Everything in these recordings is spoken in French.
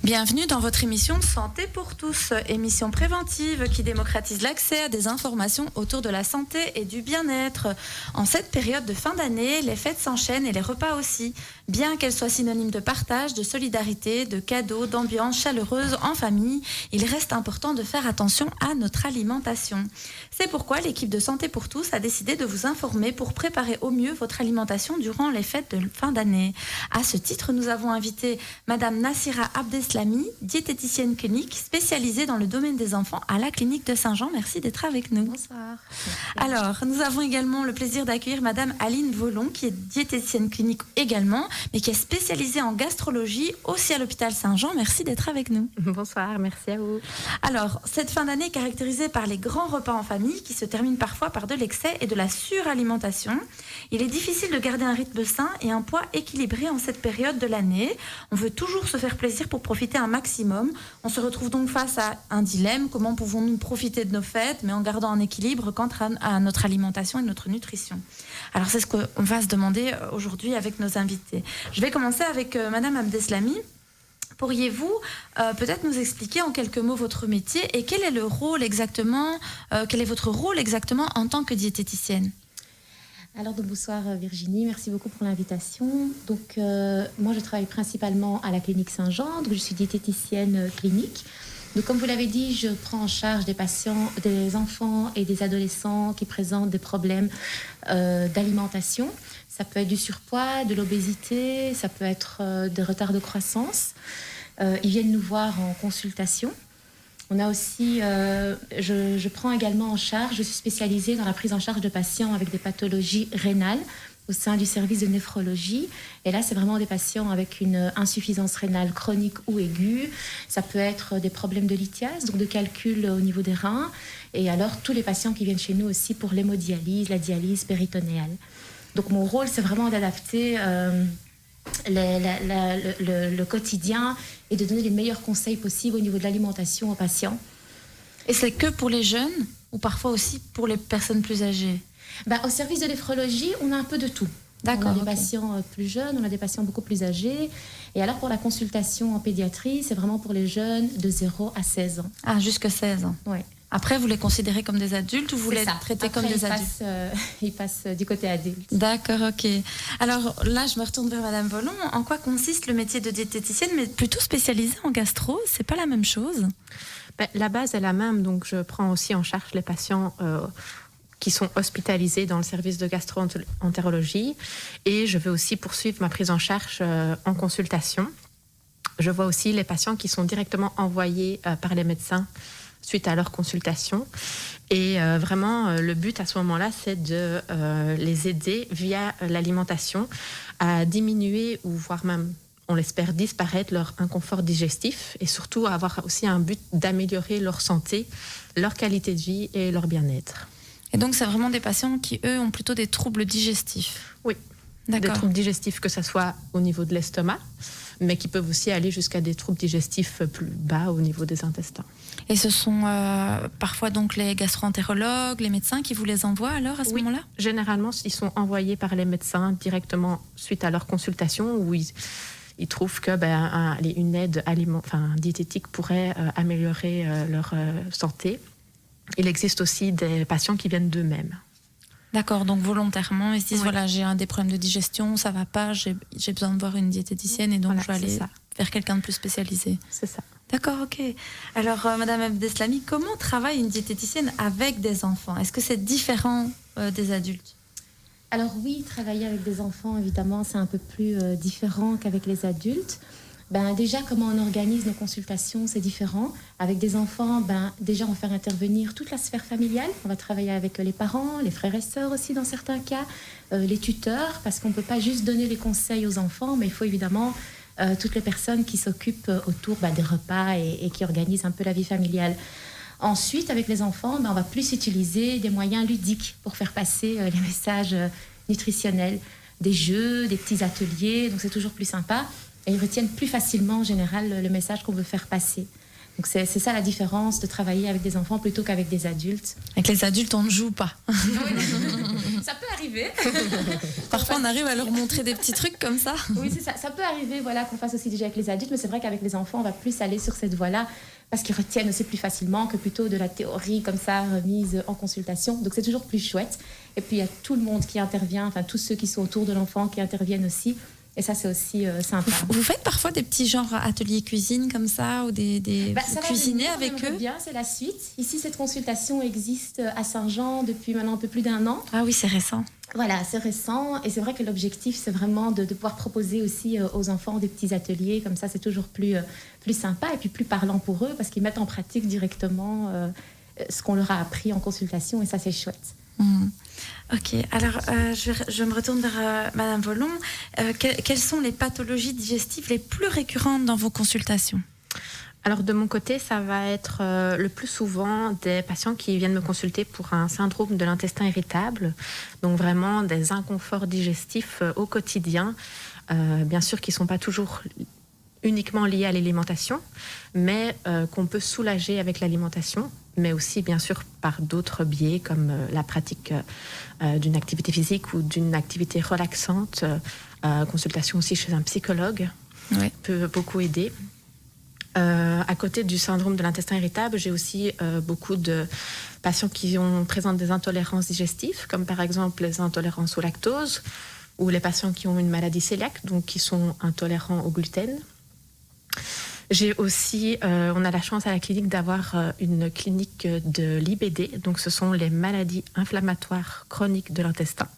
Bienvenue dans votre émission Santé pour tous, émission préventive qui démocratise l'accès à des informations autour de la santé et du bien-être. En cette période de fin d'année, les fêtes s'enchaînent et les repas aussi. Bien qu'elles soient synonymes de partage, de solidarité, de cadeaux, d'ambiance chaleureuse en famille, il reste important de faire attention à notre alimentation. C'est pourquoi l'équipe de Santé pour tous a décidé de vous informer pour préparer au mieux votre alimentation durant les fêtes de fin d'année. À ce titre, nous avons invité Madame Nassira Abdeslami, diététicienne clinique spécialisée dans le domaine des enfants à la clinique de Saint-Jean. Merci d'être avec nous. Bonsoir. Alors, nous avons également le plaisir d'accueillir Madame Aline Volon, qui est diététicienne clinique également, mais qui est spécialisée en gastrologie aussi à l'hôpital Saint-Jean. Merci d'être avec nous. Bonsoir, merci à vous. Alors, cette fin d'année est caractérisée par les grands repas en famille qui se terminent parfois par de l'excès et de la suralimentation. Il est difficile de garder un rythme sain et un poids équilibré en cette période de l'année. On veut toujours se faire plaisir pour profiter un maximum. On se retrouve donc face à un dilemme. Comment pouvons-nous profiter de nos fêtes, mais en gardant un équilibre quant à notre alimentation et notre nutrition? Alors, c'est ce qu'on va se demander aujourd'hui avec nos invités. Je vais commencer avec Madame Abdeslami. Pourriez-vous peut-être nous expliquer en quelques mots votre métier et quel est le rôle exactement, quel est votre rôle exactement en tant que diététicienne? Alors, bonsoir Virginie, merci beaucoup pour l'invitation. Donc, moi, je travaille principalement à la clinique Saint-Jean, donc je suis diététicienne clinique. Donc, comme vous l'avez dit, je prends en charge des patients, des enfants et des adolescents qui présentent des problèmes d'alimentation. Ça peut être du surpoids, de l'obésité, ça peut être des retards de croissance. Ils viennent nous voir en consultation. On a aussi, je prends également en charge, je suis spécialisée dans la prise en charge de patients avec des pathologies rénales au sein du service de néphrologie. Et là, c'est vraiment des patients avec une insuffisance rénale chronique ou aiguë. Ça peut être des problèmes de lithiase, donc de calcul au niveau des reins. Et alors, tous les patients qui viennent chez nous aussi pour l'hémodialyse, la dialyse péritonéale. Donc, mon rôle, c'est vraiment d'adapter le quotidien et de donner les meilleurs conseils possibles au niveau de l'alimentation aux patients. Et c'est que pour les jeunes ou parfois aussi pour les personnes plus âgées? Au service de néphrologie, on a un peu de tout. D'accord, on a des patients plus jeunes, on a des patients beaucoup plus âgés. Et alors, pour la consultation en pédiatrie, c'est vraiment pour les jeunes de 0 à 16 ans. Ah, jusqu'à 16 ans. Oui. Après, vous les considérez comme des adultes ou vous les traitez comme des adultes? Ils passent du côté adulte. D'accord, ok. Alors là, je me retourne vers Madame Volon. En quoi consiste le métier de diététicienne, mais plutôt spécialisée en gastro? C'est pas la même chose? La base est la même, donc je prends aussi en charge les patients qui sont hospitalisés dans le service de gastro-entérologie et je vais aussi poursuivre ma prise en charge en consultation. Je vois aussi les patients qui sont directement envoyés par les médecins suite à leur consultation. Et vraiment, le but à ce moment-là, c'est de les aider via l'alimentation à diminuer ou voire même, on l'espère, disparaître leur inconfort digestif et surtout avoir aussi un but d'améliorer leur santé, leur qualité de vie et leur bien-être. Et donc, c'est vraiment des patients qui, eux, ont plutôt des troubles digestifs? Oui, des troubles digestifs, que ce soit au niveau de l'estomac, mais qui peuvent aussi aller jusqu'à des troubles digestifs plus bas au niveau des intestins. Et ce sont parfois donc les gastro-entérologues, les médecins qui vous les envoient alors à ce moment-là? Généralement, ils sont envoyés par les médecins directement suite à leur consultation où ils trouvent que une aide diététique pourrait améliorer leur santé. Il existe aussi des patients qui viennent d'eux-mêmes. D'accord, donc volontairement, ils se disent voilà, j'ai des problèmes de digestion, ça va pas, j'ai besoin de voir une diététicienne et donc je vais aller vers quelqu'un de plus spécialisé. C'est ça. D'accord, ok. Alors, Madame Abdeslami, comment travaille une diététicienne avec des enfants? Est-ce que c'est différent des adultes? Alors oui, travailler avec des enfants, évidemment, c'est un peu plus différent qu'avec les adultes. Déjà, comment on organise nos consultations, c'est différent. Avec des enfants, déjà, on va faire intervenir toute la sphère familiale. On va travailler avec les parents, les frères et sœurs aussi dans certains cas, les tuteurs, parce qu'on ne peut pas juste donner les conseils aux enfants, mais il faut évidemment toutes les personnes qui s'occupent autour des repas et qui organisent un peu la vie familiale. Ensuite, avec les enfants, on va plus utiliser des moyens ludiques pour faire passer les messages nutritionnels, des jeux, des petits ateliers, donc c'est toujours plus sympa. Et ils retiennent plus facilement, en général, le message qu'on veut faire passer. Donc c'est ça la différence de travailler avec des enfants plutôt qu'avec des adultes. Avec les adultes, on ne joue pas. Ça peut arriver. Parfois, on arrive à leur montrer des petits trucs comme ça. Oui, c'est ça. Ça peut arriver, voilà, qu'on fasse aussi déjà avec les adultes, mais c'est vrai qu'avec les enfants, on va plus aller sur cette voie-là parce qu'ils retiennent aussi plus facilement que plutôt de la théorie comme ça remise en consultation. Donc c'est toujours plus chouette. Et puis il y a tout le monde qui intervient, enfin tous ceux qui sont autour de l'enfant qui interviennent aussi. Et ça, c'est aussi sympa. Vous faites parfois des petits genres ateliers cuisine comme ça ou des cuisiner avec eux? Bien, c'est la suite. Ici, cette consultation existe à Saint-Jean depuis maintenant un peu plus d'1 an. Ah oui, c'est récent. Voilà, c'est récent. Et c'est vrai que l'objectif, c'est vraiment de pouvoir proposer aussi aux enfants des petits ateliers. Comme ça, c'est toujours plus sympa et puis plus parlant pour eux parce qu'ils mettent en pratique directement ce qu'on leur a appris en consultation. Et ça, c'est chouette. Mmh. Ok, alors je me retourne vers Madame Volon. Quelles sont les pathologies digestives les plus récurrentes dans vos consultations? Alors de mon côté, ça va être le plus souvent des patients qui viennent me consulter pour un syndrome de l'intestin irritable, donc vraiment des inconforts digestifs au quotidien, bien sûr qui ne sont pas toujours uniquement liés à l'alimentation, mais qu'on peut soulager avec l'alimentation, mais aussi bien sûr par d'autres biais comme la pratique d'une activité physique ou d'une activité relaxante, consultation aussi chez un psychologue peut beaucoup aider. À côté du syndrome de l'intestin irritable, j'ai aussi beaucoup de patients qui présentent des intolérances digestives, comme par exemple les intolérances au lactose, ou les patients qui ont une maladie cœliaque, donc qui sont intolérants au gluten. J'ai aussi, on a la chance à la clinique d'avoir une clinique de l'IBD, donc ce sont les maladies inflammatoires chroniques de l'intestin.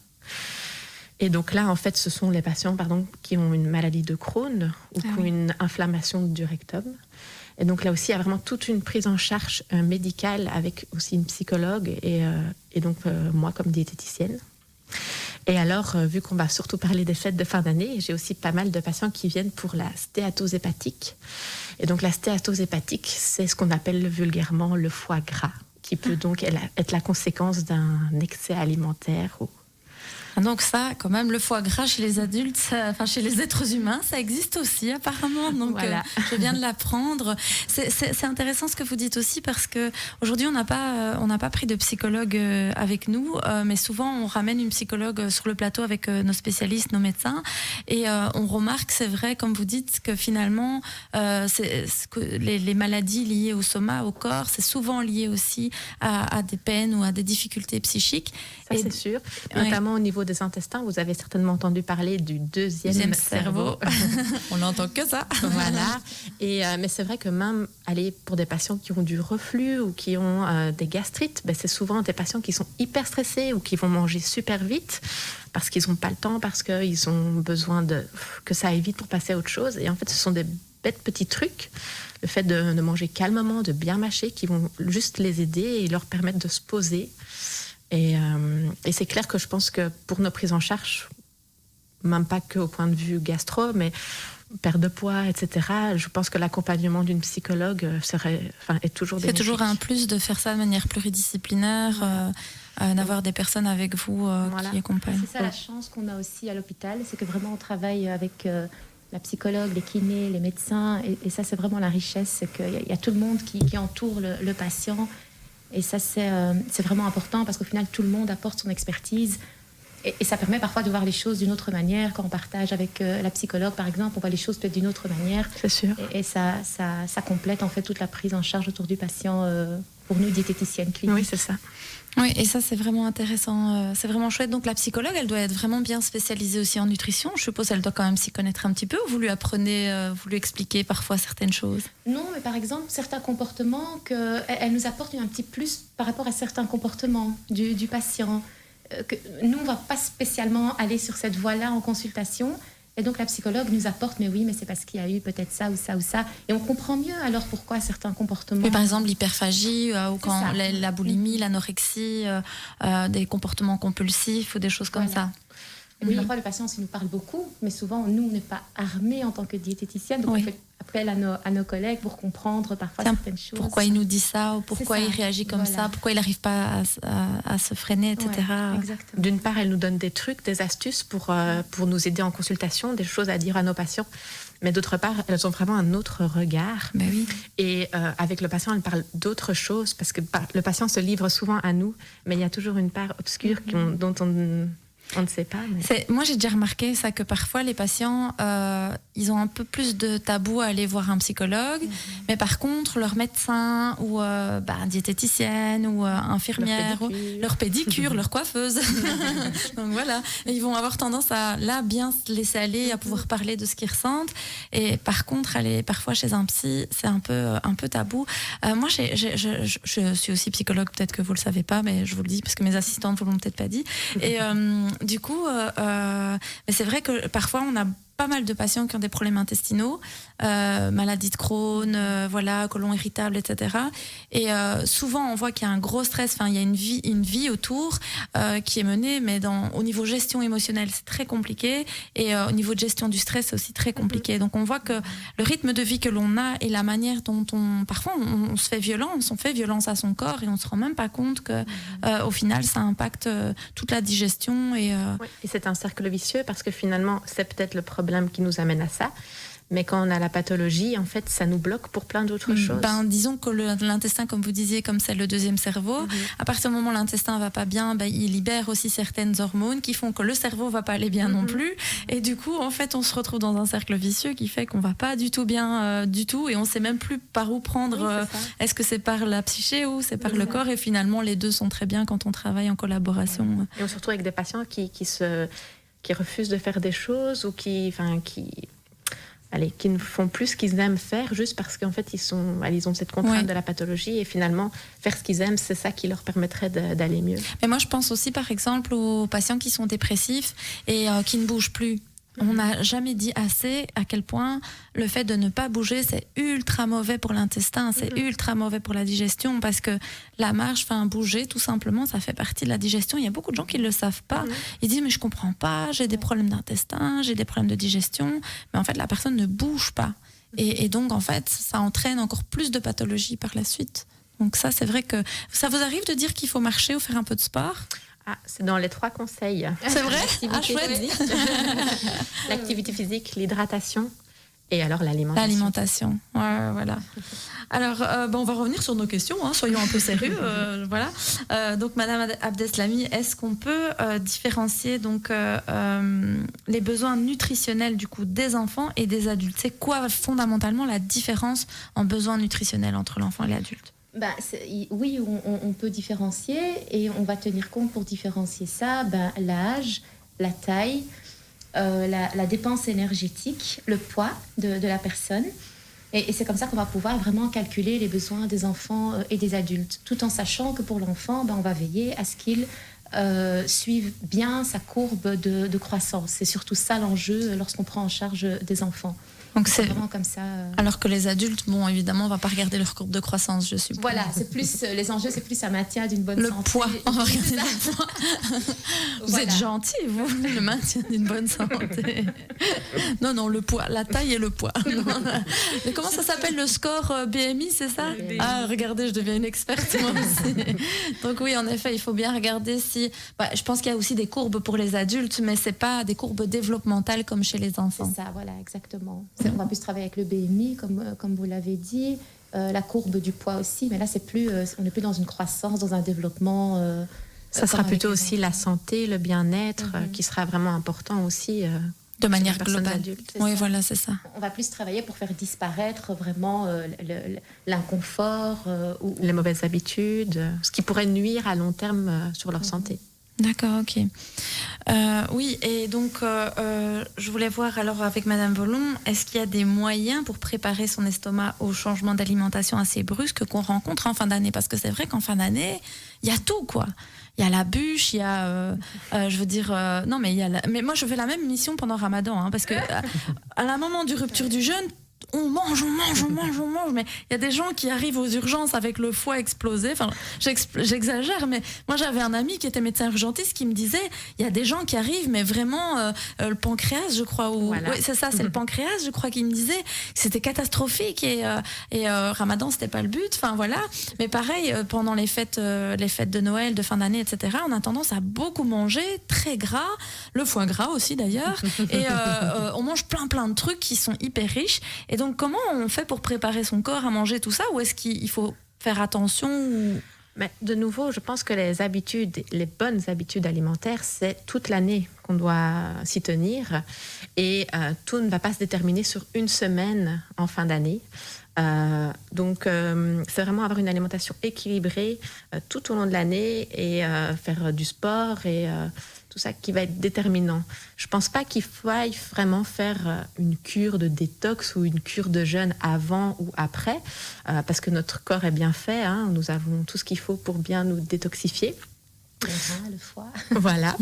Et donc là, en fait, ce sont les patients qui ont une maladie de Crohn ou qui ont une inflammation du rectum. Et donc là aussi, il y a vraiment toute une prise en charge médicale avec aussi une psychologue et donc moi comme diététicienne. Et alors, vu qu'on va surtout parler des fêtes de fin d'année, j'ai aussi pas mal de patients qui viennent pour la stéatose hépatique. Et donc la stéatose hépatique, c'est ce qu'on appelle vulgairement le foie gras, qui peut donc être la conséquence d'un excès alimentaire ou... Donc ça, quand même, le foie gras chez les adultes, chez les êtres humains, ça existe aussi apparemment. Donc voilà. Je viens de l'apprendre. C'est intéressant ce que vous dites aussi parce que aujourd'hui on n'a pas pris de psychologue avec nous, mais souvent on ramène une psychologue sur le plateau avec nos spécialistes, nos médecins, et on remarque, c'est vrai, comme vous dites, que finalement les maladies liées au soma, au corps, c'est souvent lié aussi à des peines ou à des difficultés psychiques. Ça, c'est sûr. Notamment au niveau des intestins, vous avez certainement entendu parler du deuxième cerveau. On n'entend que ça. Voilà. Mais c'est vrai que même pour des patients qui ont du reflux ou qui ont des gastrites, c'est souvent des patients qui sont hyper stressés ou qui vont manger super vite parce qu'ils n'ont pas le temps, parce qu'ils ont besoin que ça aille vite pour passer à autre chose. Et en fait, ce sont des bêtes petits trucs. Le fait de manger calmement, de bien mâcher, qui vont juste les aider et leur permettre de se poser. Et c'est clair que je pense que pour nos prises en charge, même pas qu'au point de vue gastro, mais perte de poids, etc., je pense que l'accompagnement d'une psychologue est toujours bénéfique. C'est toujours un plus de faire ça de manière pluridisciplinaire, d'avoir des personnes avec vous qui accompagnent. C'est ça la chance qu'on a aussi à l'hôpital, c'est que vraiment on travaille avec la psychologue, les kinés, les médecins, et ça c'est vraiment la richesse, c'est qu'il y a tout le monde qui entoure le patient. Et ça, c'est vraiment important parce qu'au final, tout le monde apporte son expertise et ça permet parfois de voir les choses d'une autre manière. Quand on partage avec la psychologue, par exemple, on voit les choses peut-être d'une autre manière. C'est sûr. Et ça complète en fait toute la prise en charge autour du patient pour nous, diététiciennes cliniques. Oui, c'est ça. Oui, et ça, c'est vraiment intéressant. C'est vraiment chouette. Donc, la psychologue, elle doit être vraiment bien spécialisée aussi en nutrition. Je suppose qu'elle doit quand même s'y connaître un petit peu. Ou vous lui apprenez, vous lui expliquez parfois certaines choses? Non, mais par exemple, certains comportements, elle nous apporte un petit plus par rapport à certains comportements du patient. Nous, on ne va pas spécialement aller sur cette voie-là en consultation. Et donc, la psychologue nous apporte, mais oui, mais c'est parce qu'il y a eu peut-être ça ou ça ou ça. Et on comprend mieux alors pourquoi certains comportements... Mais par exemple, l'hyperphagie, ou quand la boulimie, l'anorexie, des comportements compulsifs ou des choses comme ça. Et puis parfois, le patient aussi nous parle beaucoup, mais souvent, nous, on n'est pas armés en tant que diététicienne, donc on fait appel à nos collègues pour comprendre parfois certaines choses. Pourquoi il nous dit ça, ou pourquoi il réagit comme ça, pourquoi il n'arrive pas à se freiner, etc. Exactement. D'une part, elle nous donne des trucs, des astuces pour nous aider en consultation, des choses à dire à nos patients. Mais d'autre part, elles ont vraiment un autre regard. Ben oui. Et avec le patient, elle parle d'autres choses, parce que le patient se livre souvent à nous, mais il y a toujours une part obscure dont on ne sait pas. Mais... Moi, j'ai déjà remarqué ça, que parfois, les patients, ils ont un peu plus de tabou à aller voir un psychologue, mais par contre, leur médecin ou diététicienne ou infirmière, leur pédicure, leur coiffeuse. Donc voilà, et ils vont avoir tendance à là bien se laisser aller, à pouvoir parler de ce qu'ils ressentent. Et par contre, aller parfois chez un psy, c'est un peu tabou. Moi, je suis aussi psychologue, peut-être que vous le savez pas, mais je vous le dis parce que mes assistantes vous l'ont peut-être pas dit. Et du coup, mais c'est vrai que parfois on a pas mal de patients qui ont des problèmes intestinaux, maladie de Crohn, côlon irritable, etc. Et souvent, on voit qu'il y a un gros stress. Enfin, il y a une vie autour qui est menée, mais au niveau gestion émotionnelle, c'est très compliqué. Et au niveau de gestion du stress, c'est aussi très compliqué. Donc, on voit que le rythme de vie que l'on a et la manière dont parfois, on se fait violence, on fait violence à son corps et on se rend même pas compte que, au final, ça impacte toute la digestion. Et c'est un cercle vicieux parce que finalement, c'est peut-être le problème qui nous amène à ça. Mais quand on a la pathologie, en fait, ça nous bloque pour plein d'autres choses. Disons que l'intestin, comme vous disiez, comme c'est le deuxième cerveau, à partir du moment où l'intestin va pas bien, il libère aussi certaines hormones qui font que le cerveau va pas aller bien non plus. Et du coup, en fait, on se retrouve dans un cercle vicieux qui fait qu'on va pas du tout bien du tout, et on sait même plus par où prendre. Est-ce que c'est par la psyché ou c'est par le corps? Et finalement, les deux sont très bien quand on travaille en collaboration. Et on se retrouve avec des patients qui refusent de faire des choses ou qui ne font plus ce qu'ils aiment faire juste parce qu'en fait ils ont cette contrainte de la pathologie, et finalement faire ce qu'ils aiment, c'est ça qui leur permettrait d'aller mieux. Mais moi je pense aussi par exemple aux patients qui sont dépressifs et qui ne bougent plus. On n'a jamais dit assez à quel point le fait de ne pas bouger, c'est ultra mauvais pour l'intestin, c'est ultra mauvais pour la digestion, parce que la marche, bouger tout simplement, ça fait partie de la digestion. Il y a beaucoup de gens qui ne le savent pas. Ils disent mais je comprends pas, j'ai des problèmes d'intestin, j'ai des problèmes de digestion, mais en fait la personne ne bouge pas. Et donc en fait ça entraîne encore plus de pathologies par la suite. Donc ça, c'est vrai que ça vous arrive de dire qu'il faut marcher ou faire un peu de sport? C'est dans les 3 conseils. C'est vrai? Chouette. L'activité physique, l'hydratation et alors l'alimentation. L'alimentation, voilà. Alors, on va revenir sur nos questions, soyons un peu sérieux. Donc, Madame Abdeslami, est-ce qu'on peut différencier donc, les besoins nutritionnels du coup, des enfants et des adultes? C'est quoi fondamentalement la différence en besoins nutritionnels entre l'enfant et l'adulte? Oui, on peut différencier, et on va tenir compte pour différencier ça, l'âge, la taille, la dépense énergétique, le poids de la personne. Et c'est comme ça qu'on va pouvoir vraiment calculer les besoins des enfants et des adultes, tout en sachant que pour l'enfant, on va veiller à ce qu'il suive bien sa courbe de croissance. C'est surtout ça l'enjeu lorsqu'on prend en charge des enfants. Donc c'est vraiment comme ça. Alors que les adultes, évidemment, on ne va pas regarder leur courbe de croissance, je suppose. Voilà, c'est plus les enjeux, c'est plus un maintien d'une bonne santé. Le poids, on va regarder le poids. Vous êtes gentil, vous, le maintien d'une bonne santé. Non, le poids, la taille et le poids. Mais comment ça s'appelle, le score BMI, c'est ça? Regardez, je deviens une experte moi aussi. Donc oui, en effet, il faut bien regarder si... je pense qu'il y a aussi des courbes pour les adultes, mais ce n'est pas des courbes développementales comme chez les enfants. C'est ça, voilà, exactement. On va plus travailler avec le BMI, comme vous l'avez dit, la courbe du poids aussi, mais là, on n'est plus dans une croissance, dans un développement. Ça sera plutôt aussi la santé, le bien-être, qui sera vraiment important aussi. De manière globale. Oui, ça. Voilà, c'est ça. On va plus travailler pour faire disparaître vraiment l'inconfort. Les mauvaises habitudes, ce qui pourrait nuire à long terme sur leur santé. D'accord, ok. Oui, et donc je voulais voir alors avec Madame Volon, est-ce qu'il y a des moyens pour préparer son estomac au changement d'alimentation assez brusque qu'on rencontre en fin d'année? Parce que c'est vrai qu'en fin d'année, il y a tout, quoi. Il y a la bûche, il y a, non mais mais moi je fais la même mission pendant Ramadan, parce que à la moment du rupture du jeûne, on mange, mais il y a des gens qui arrivent aux urgences avec le foie explosé. Enfin, j'exagère, mais moi j'avais un ami qui était médecin urgentiste qui me disait, il y a des gens qui arrivent, mais vraiment le pancréas, je crois, oui, c'est ça, c'est le pancréas, je crois qu'il me disait, c'était catastrophique et Ramadan c'était pas le but. Enfin voilà, mais pareil pendant les fêtes de Noël, de fin d'année, etc. On a tendance à beaucoup manger, très gras, le foie gras aussi d'ailleurs, et on mange plein de trucs qui sont hyper riches. Et donc, comment on fait pour préparer son corps à manger tout ça, ou est-ce qu'il faut faire attention Mais de nouveau, je pense que les bonnes habitudes alimentaires, c'est toute l'année qu'on doit s'y tenir. Et tout ne va pas se déterminer sur une semaine en fin d'année. Donc, c'est vraiment avoir une alimentation équilibrée tout au long de l'année et faire du sport et tout ça qui va être déterminant. Je ne pense pas qu'il faille vraiment faire une cure de détox ou une cure de jeûne avant ou après, parce que notre corps est bien fait, hein, nous avons tout ce qu'il faut pour bien nous détoxifier. Le rein, le foie. Voilà.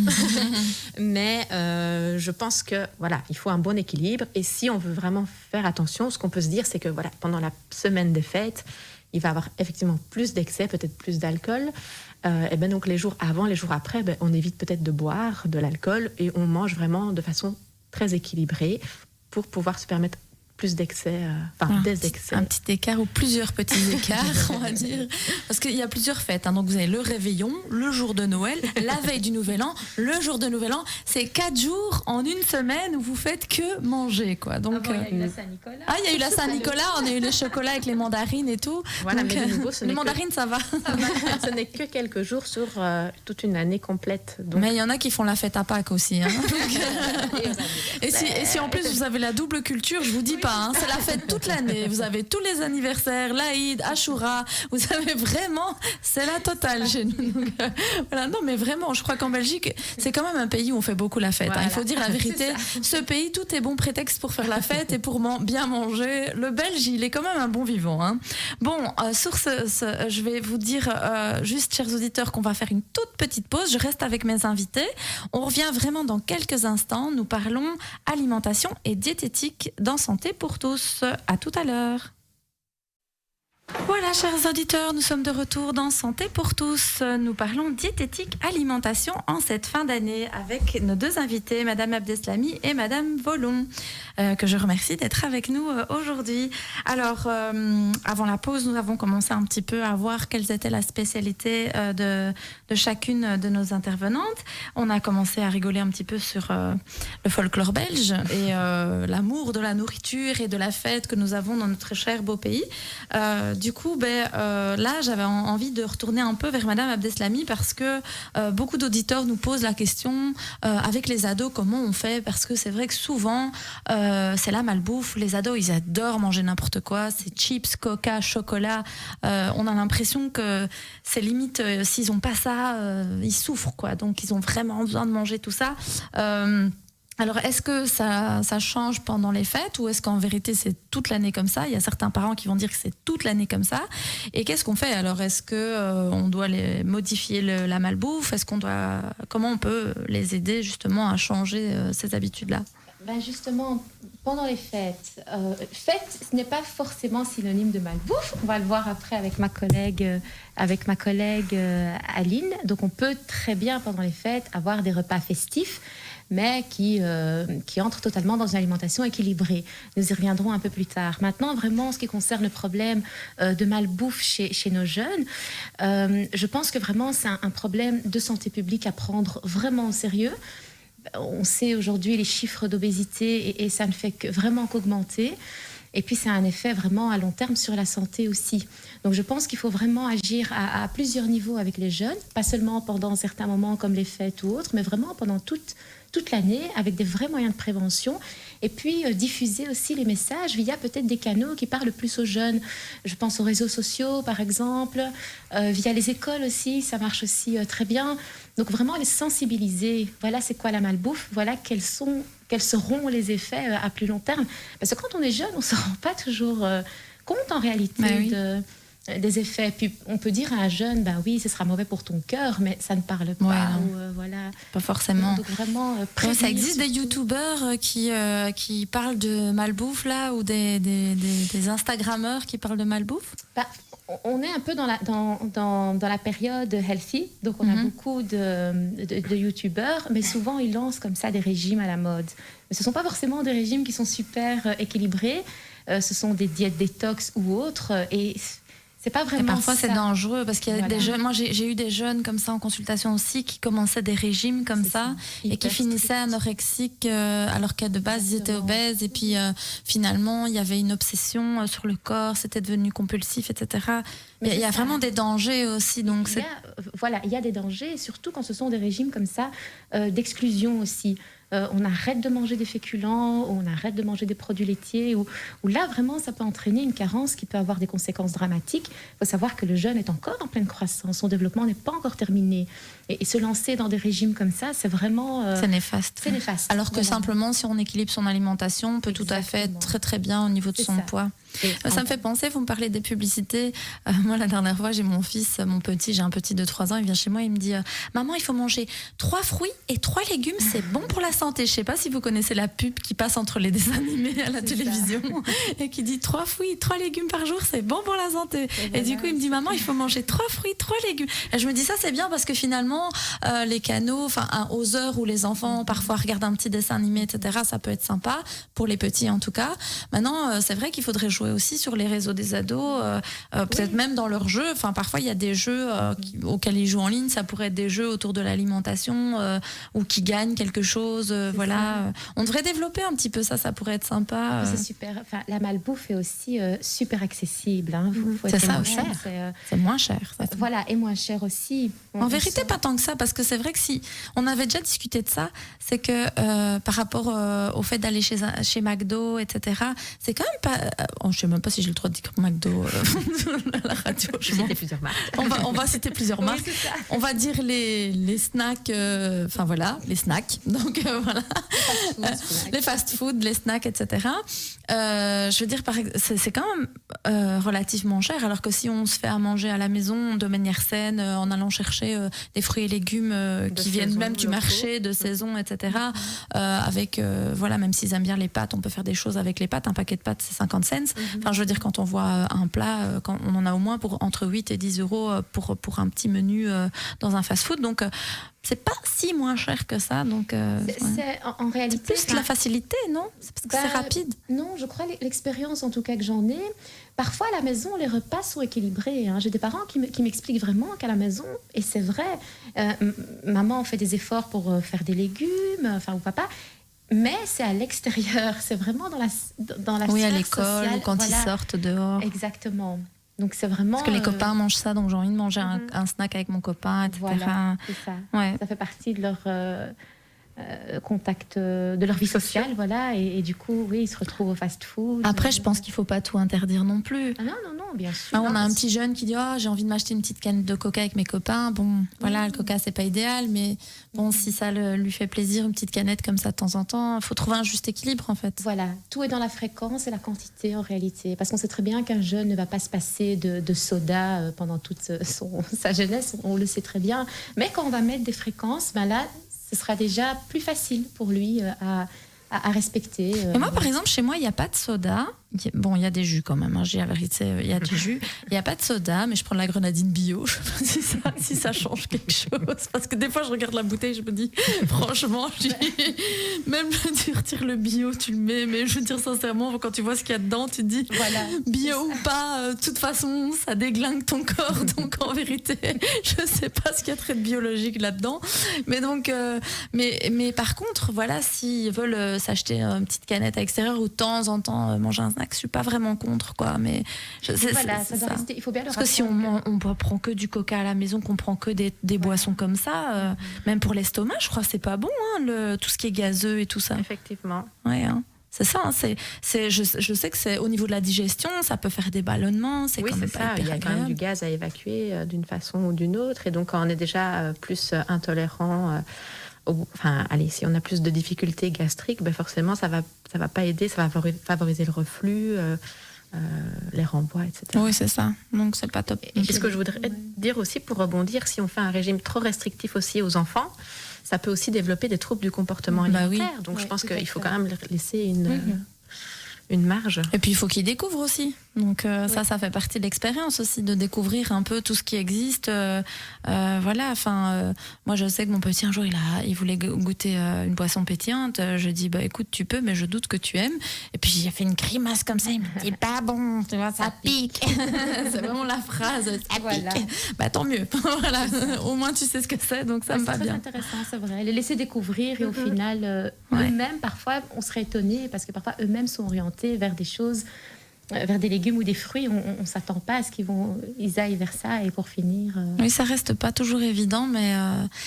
Mais je pense que voilà, il faut un bon équilibre. Et si on veut vraiment faire attention, ce qu'on peut se dire, c'est que voilà, pendant la semaine des fêtes, il va y avoir effectivement plus d'excès, peut-être plus d'alcool. Et ben donc les jours avant, les jours après, ben, on évite peut-être de boire de l'alcool et on mange vraiment de façon très équilibrée pour pouvoir se permettre plus d'excès, des excès. Un petit écart ou plusieurs petits écarts, on va dire. Parce qu'il y a plusieurs fêtes. Hein. Donc vous avez le réveillon, le jour de Noël, la veille du Nouvel An, le jour de Nouvel An. C'est 4 jours en une semaine où vous faites que manger, quoi. Donc, il y a eu la Saint-Nicolas. Ah, il y a eu la Saint-Nicolas, on a eu les chocolats avec les mandarines et tout. Voilà, donc, mais de nouveau, les mandarines, ça va. Ce n'est que quelques jours sur toute une année complète. Donc... Mais il y en a qui font la fête à Pâques aussi. Hein. Et si en plus vous avez la double culture, je vous dis pas, hein, c'est la fête toute l'année. Vous avez tous les anniversaires, l'Aïd, Ashura. Vous avez vraiment, c'est la totale chez nous. Donc, voilà, non, mais vraiment, je crois qu'en Belgique, c'est quand même un pays où on fait beaucoup la fête. Voilà. Hein, il faut dire la vérité. Ce pays, tout est bon prétexte pour faire la fête et pour bien manger. Le Belge, il est quand même un bon vivant. Hein. Bon, sur je vais vous dire juste, chers auditeurs, qu'on va faire une toute petite pause. Je reste avec mes invités. On revient vraiment dans quelques instants. Nous parlons alimentation et diététique dans Santé pour tous. À tout à l'heure. Voilà, chers auditeurs, nous sommes de retour dans Santé pour tous. Nous parlons diététique, alimentation en cette fin d'année avec nos deux invités, Madame Abdeslami et Madame Volon, que je remercie d'être avec nous aujourd'hui. Alors, avant la pause, nous avons commencé un petit peu à voir quelles étaient la spécialité de chacune de nos intervenantes. On a commencé à rigoler un petit peu sur le folklore belge et l'amour de la nourriture et de la fête que nous avons dans notre cher beau pays. Du coup, là, j'avais envie de retourner un peu vers Madame Abdeslami parce que beaucoup d'auditeurs nous posent la question avec les ados, comment on fait? Parce que c'est vrai que souvent, c'est la malbouffe. Les ados, ils adorent manger n'importe quoi. C'est chips, coca, chocolat. On a l'impression que c'est limite, s'ils n'ont pas ça, ils souffrent, quoi. Donc, ils ont vraiment besoin de manger tout ça. Alors, est-ce que ça change pendant les fêtes ou est-ce qu'en vérité, c'est toute l'année comme ça? Il y a certains parents qui vont dire que c'est toute l'année comme ça. Et qu'est-ce qu'on fait? Alors, est-ce qu'on doit modifier la malbouffe? Comment on peut les aider justement à changer ces habitudes-là? Justement, pendant les fêtes, fête, ce n'est pas forcément synonyme de malbouffe. On va le voir après avec ma collègue Aline. Donc, on peut très bien, pendant les fêtes, avoir des repas festifs, mais qui entrent totalement dans une alimentation équilibrée. Nous y reviendrons un peu plus tard. Maintenant, vraiment, en ce qui concerne le problème de malbouffe chez nos jeunes, je pense que vraiment, c'est un problème de santé publique à prendre vraiment au sérieux. On sait aujourd'hui les chiffres d'obésité et ça ne fait que vraiment qu'augmenter. Et puis, c'est un effet vraiment à long terme sur la santé aussi. Donc, je pense qu'il faut vraiment agir à plusieurs niveaux avec les jeunes, pas seulement pendant certains moments comme les fêtes ou autres, mais vraiment pendant toute l'année avec des vrais moyens de prévention. Et puis, diffuser aussi les messages via peut-être des canaux qui parlent plus aux jeunes. Je pense aux réseaux sociaux, par exemple, via les écoles aussi, ça marche aussi très bien. Donc, vraiment les sensibiliser. Voilà, c'est quoi la malbouffe? Voilà, quels seront les effets à plus long terme? Parce que quand on est jeune, on ne se rend pas toujours compte en réalité des effets. Puis on peut dire à un jeune, ben oui, ce sera mauvais pour ton cœur, mais ça ne parle pas. Voilà. Pas forcément. Donc vraiment, ça existe des youtubeurs qui parlent de malbouffe là, ou des instagrammeurs qui parlent de malbouffe. On est un peu dans la période healthy, donc on a beaucoup de youtubeurs, mais souvent ils lancent comme ça des régimes à la mode. Mais ce ne sont pas forcément des régimes qui sont super équilibrés, ce sont des diètes détox ou autres, et c'est pas vraiment. Et parfois ça. C'est dangereux parce qu'il y a des jeunes. Moi j'ai eu des jeunes comme ça en consultation aussi qui commençaient des régimes comme ça et qui finissaient anorexiques alors qu'à de base ils étaient obèses, et puis finalement il y avait une obsession sur le corps, c'était devenu compulsif, etc. Mais il y a vraiment des dangers aussi. Donc il y a des dangers, surtout quand ce sont des régimes comme ça d'exclusion aussi. On arrête de manger des féculents, on arrête de manger des produits laitiers, où là, vraiment, ça peut entraîner une carence qui peut avoir des conséquences dramatiques. Il faut savoir que le jeune est encore en pleine croissance, son développement n'est pas encore terminé. Et se lancer dans des régimes comme ça, c'est vraiment... c'est néfaste. C'est néfaste. Alors que simplement, si on équilibre son alimentation, on peut tout à fait être très très bien au niveau de son poids. Ça me fait penser, vous me parlez des publicités. Moi, la dernière fois, j'ai mon fils, j'ai un petit de 3 ans, il vient chez moi, il me dit « Maman, il faut manger 3 fruits et 3 légumes, c'est bon pour la santé. » Je ne sais pas si vous connaissez la pub qui passe entre les dessins animés à la télévision et qui dit 3 fruits, 3 légumes par jour, c'est bon pour la santé. Et du coup, il me dit « Maman, il faut manger 3 fruits, 3 légumes. » Et je me dis ça, c'est bien parce que finalement, les canaux, aux heures où les enfants parfois regardent un petit dessin animé, etc., ça peut être sympa, pour les petits en tout cas. Maintenant, c'est vrai qu'il faudrait jouer aussi sur les réseaux des ados, peut-être même dans leurs jeux. Parfois, il y a des jeux auxquels ils jouent en ligne, ça pourrait être des jeux autour de l'alimentation ou qui gagnent quelque chose. On devrait développer un petit peu ça pourrait être sympa. C'est super. La malbouffe est aussi super accessible. C'est ça aussi. C'est moins cher. Voilà, et moins cher aussi. En vérité, pas tant que ça, parce que c'est vrai que si on avait déjà discuté de ça, c'est que par rapport au fait d'aller chez McDo, etc., c'est quand même pas. Je sais même pas si j'ai le droit de dire McDo à la radio. Citer plusieurs marques. On va citer plusieurs marques. On va dire les snacks. Les snacks. Donc voilà, les fast-food, les snacks, etc. Je veux dire, c'est quand même relativement cher, alors que si on se fait à manger à la maison de manière saine, en allant chercher des fruits et légumes qui viennent même du marché, de saison, etc. Avec, même s'ils aiment bien les pâtes, on peut faire des choses avec les pâtes. Un paquet de pâtes, c'est 50 cents. Je veux dire, quand on voit un plat, quand on en a au moins pour entre 8 et 10 euros pour un petit menu dans un fast-food. Donc, c'est pas si moins cher que ça. Donc, en réalité, c'est plus la facilité, non? C'est parce que c'est rapide. Non, je crois l'expérience en tout cas que j'en ai. Parfois à la maison, les repas sont équilibrés. J'ai des parents qui m'expliquent vraiment qu'à la maison, et c'est vrai, maman fait des efforts pour faire des légumes, ou papa. Mais c'est à l'extérieur, c'est vraiment dans la sphère à l'école sociale, ou quand ils sortent dehors. Exactement. Donc c'est vraiment. Parce que les copains mangent ça, donc j'ai envie de manger un snack avec mon copain, etc. Voilà, c'est ça. Ouais. Ça fait partie de leur contact, de leur vie sociale, voilà. Et du coup, oui, ils se retrouvent au fast-food. Après, je pense qu'il faut pas tout interdire non plus. Non, bien sûr. On a un petit jeune qui dit j'ai envie de m'acheter une petite canne de coca avec mes copains. Bon, voilà, le coca c'est pas idéal, mais bon, si ça lui fait plaisir, une petite canette comme ça de temps en temps, il faut trouver un juste équilibre en fait. Voilà, tout est dans la fréquence et la quantité en réalité, parce qu'on sait très bien qu'un jeune ne va pas se passer de soda pendant toute sa jeunesse, on le sait très bien. Mais quand on va mettre des fréquences, là, ce sera déjà plus facile pour lui à respecter. Et moi, par exemple, chez moi, il n'y a pas de soda. Bon, il y a des jus quand même, j'ai la vérité, il y a du jus. Il n'y a pas de soda, mais je prends de la grenadine bio. Je sais pas si ça change quelque chose. Parce que des fois, je regarde la bouteille, je me dis, franchement, même tu retires le bio, tu le mets. Mais je veux dire sincèrement, quand tu vois ce qu'il y a dedans, tu te dis, bio ou pas, de toute façon, ça déglingue ton corps. Donc en vérité, je ne sais pas ce qu'il y a de très biologique là-dedans. Mais donc, mais par contre, voilà, s'ils veulent s'acheter une petite canette à l'extérieur ou de temps en temps manger un snack, je suis pas vraiment contre, quoi. Mais ça doit rester, il faut bien le parce que si on prend que du coca à la maison, qu'on prend que des boissons comme ça, même pour l'estomac, je crois que c'est pas bon, tout ce qui est gazeux et tout ça. Effectivement. Ouais. C'est ça. Je sais que c'est au niveau de la digestion, ça peut faire des ballonnements. C'est quand même ça. Pas il y a agréable. quand même du gaz à évacuer d'une façon ou d'une autre, et donc quand on est déjà plus intolérant. Si on a plus de difficultés gastriques, forcément ça va pas aider, ça va favoriser le reflux, les renvois, etc. Oui, c'est ça. Donc, c'est pas top. Et ce que je voudrais dire aussi, pour rebondir, si on fait un régime trop restrictif aussi aux enfants, ça peut aussi développer des troubles du comportement alimentaire. Oui. Donc, je pense qu'il faut quand même laisser une marge. Et puis, il faut qu'ils découvrent aussi. Donc, ça fait partie de l'expérience aussi, de découvrir un peu tout ce qui existe. Voilà, moi, je sais que mon petit, un jour, il voulait goûter une boisson pétillante. Je dis, écoute, tu peux, mais je doute que tu aimes. Et puis, il a fait une grimace comme ça. Il me dit, pas bon, tu vois, ça pique. C'est vraiment la phrase, ça pique. Tant mieux. Voilà, au moins, tu sais ce que c'est, donc ça me va bien. C'est très intéressant, c'est vrai. Les laisser découvrir et au final, eux-mêmes, parfois, on serait étonnés parce que parfois, eux-mêmes sont orientés vers des choses, vers des légumes ou des fruits. On ne s'attend pas à ce qu'ils aillent vers ça. Et pour finir... Oui, ça reste pas toujours évident, mais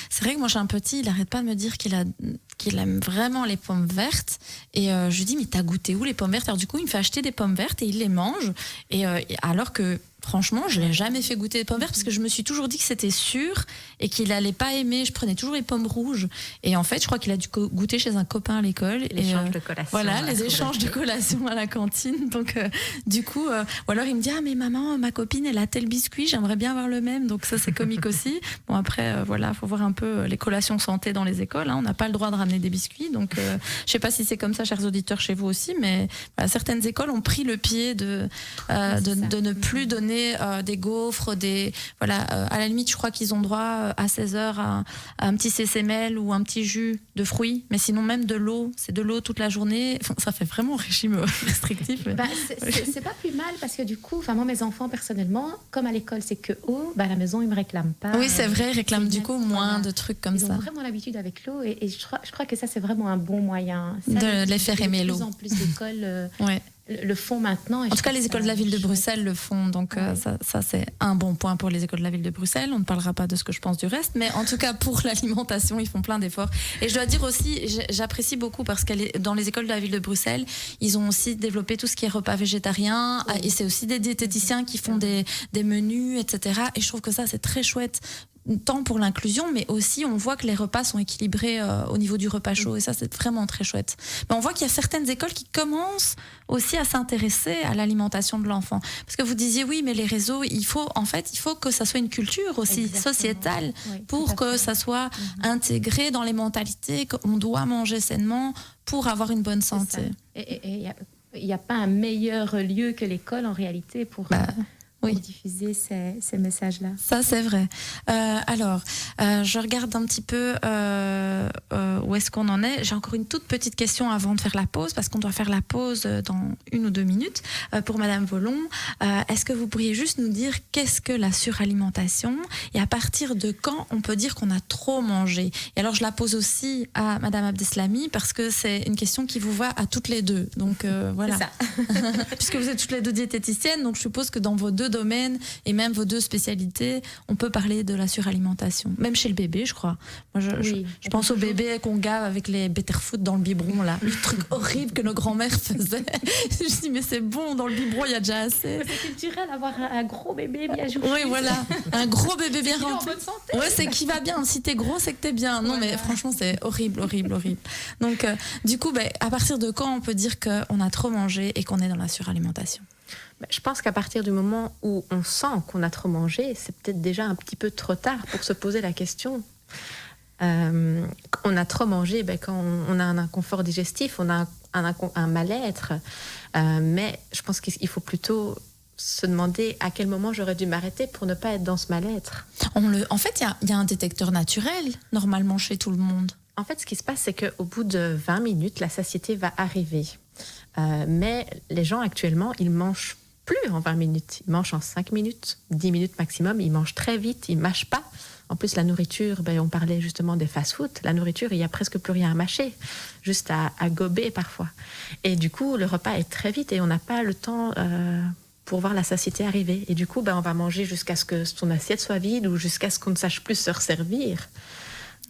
c'est vrai que moi j'ai un petit, il n'arrête pas de me dire qu'il aime vraiment les pommes vertes. Et je lui dis, mais t'as goûté où les pommes vertes? Alors du coup, il me fait acheter des pommes vertes et il les mange. Et alors que... Franchement, je ne l'ai jamais fait goûter des pommes vertes parce que je me suis toujours dit que c'était sûr et qu'il n'allait pas aimer. Je prenais toujours les pommes rouges. Et en fait, je crois qu'il a dû goûter chez un copain à l'école. L'échange de collation. Voilà, les échanges de collation à la cantine. Donc, du coup, ou alors il me dit, ah mais maman, ma copine, elle a tel biscuit, j'aimerais bien avoir le même. Donc ça, c'est comique aussi. Bon, après, voilà, faut voir un peu les collations santé dans les écoles. On n'a pas le droit de ramener des biscuits. Donc, je ne sais pas si c'est comme ça, chers auditeurs, chez vous aussi, mais certaines écoles ont pris le pied de ne plus donner des gaufres, à la limite, je crois qu'ils ont droit à 16h à un petit CCML ou un petit jus de fruits, mais sinon même de l'eau, c'est de l'eau toute la journée. Ça fait vraiment régime restrictif. C'est pas plus mal parce que du coup, moi mes enfants personnellement, comme à l'école c'est que eau, à la maison ils me réclament pas. Oui, c'est vrai, ils réclament du coup moins de trucs comme ça. Ils ont vraiment l'habitude avec l'eau et je crois que ça c'est vraiment un bon moyen. De les faire aimer l'eau. De plus en plus d'écoles le font maintenant. En tout cas, les écoles de la ville de Bruxelles le font, donc ça c'est un bon point pour les écoles de la ville de Bruxelles. On ne parlera pas de ce que je pense du reste, mais en tout cas pour l'alimentation, ils font plein d'efforts. Et je dois dire aussi, j'apprécie beaucoup parce que dans les écoles de la ville de Bruxelles, ils ont aussi développé tout ce qui est repas végétariens, et c'est aussi des diététiciens qui font des menus, etc. Et je trouve que ça c'est très chouette. Tant pour l'inclusion, mais aussi on voit que les repas sont équilibrés au niveau du repas chaud, et ça c'est vraiment très chouette. Mais on voit qu'il y a certaines écoles qui commencent aussi à s'intéresser à l'alimentation de l'enfant, parce que vous disiez oui, mais les réseaux, il faut que ça soit une culture aussi sociétale pour que ça soit intégré dans les mentalités, qu'on doit manger sainement pour avoir une bonne santé. Et il n'y a pas un meilleur lieu que l'école en réalité pour diffuser ces messages-là. Ça, c'est vrai. Alors, je regarde un petit peu où est-ce qu'on en est. J'ai encore une toute petite question avant de faire la pause, parce qu'on doit faire la pause dans 1 ou 2 minutes. Pour Madame Volon, est-ce que vous pourriez juste nous dire qu'est-ce que la suralimentation et à partir de quand on peut dire qu'on a trop mangé? Et alors, je la pose aussi à Madame Abdeslami, parce que c'est une question qui vous va à toutes les deux. Donc, voilà. C'est ça. Puisque vous êtes toutes les deux diététiciennes, donc je suppose que dans vos deux domaines et même vos 2 spécialités, on peut parler de la suralimentation. Même chez le bébé, je crois. Moi, je pense au bébé qu'on gave avec les Betterfoot dans le biberon, là. Le truc horrible que nos grands-mères faisaient. Je dis, mais c'est bon, dans le biberon, il y a déjà assez. C'est culturel d'avoir un gros bébé bien joué. Oui, voilà. Un gros bébé bien rempli. En bonne santé. Ouais, c'est qui va bien. Si t'es gros, c'est que t'es bien. Non, mais franchement, c'est horrible, horrible, horrible. Donc, du coup, à partir de quand on peut dire qu'on a trop mangé et qu'on est dans la suralimentation? Je pense qu'à partir du moment où on sent qu'on a trop mangé, c'est peut-être déjà un petit peu trop tard pour se poser la question. On a trop mangé quand on a un inconfort digestif, on a un mal-être. Mais je pense qu'il faut plutôt se demander à quel moment j'aurais dû m'arrêter pour ne pas être dans ce mal-être. En fait, il y a un détecteur naturel, normalement, chez tout le monde. En fait, ce qui se passe, c'est qu'au bout de 20 minutes, la satiété va arriver. Mais les gens, actuellement, ils mangent plus en 20 minutes. Ils mangent en 5 minutes, 10 minutes maximum. Ils mangent très vite, ils ne mâchent pas. En plus, la nourriture, on parlait justement des fast-food. La nourriture, il n'y a presque plus rien à mâcher, juste à gober parfois. Et du coup, le repas est très vite et on n'a pas le temps pour voir la satiété arriver. Et du coup, on va manger jusqu'à ce que son assiette soit vide ou jusqu'à ce qu'on ne sache plus se resservir.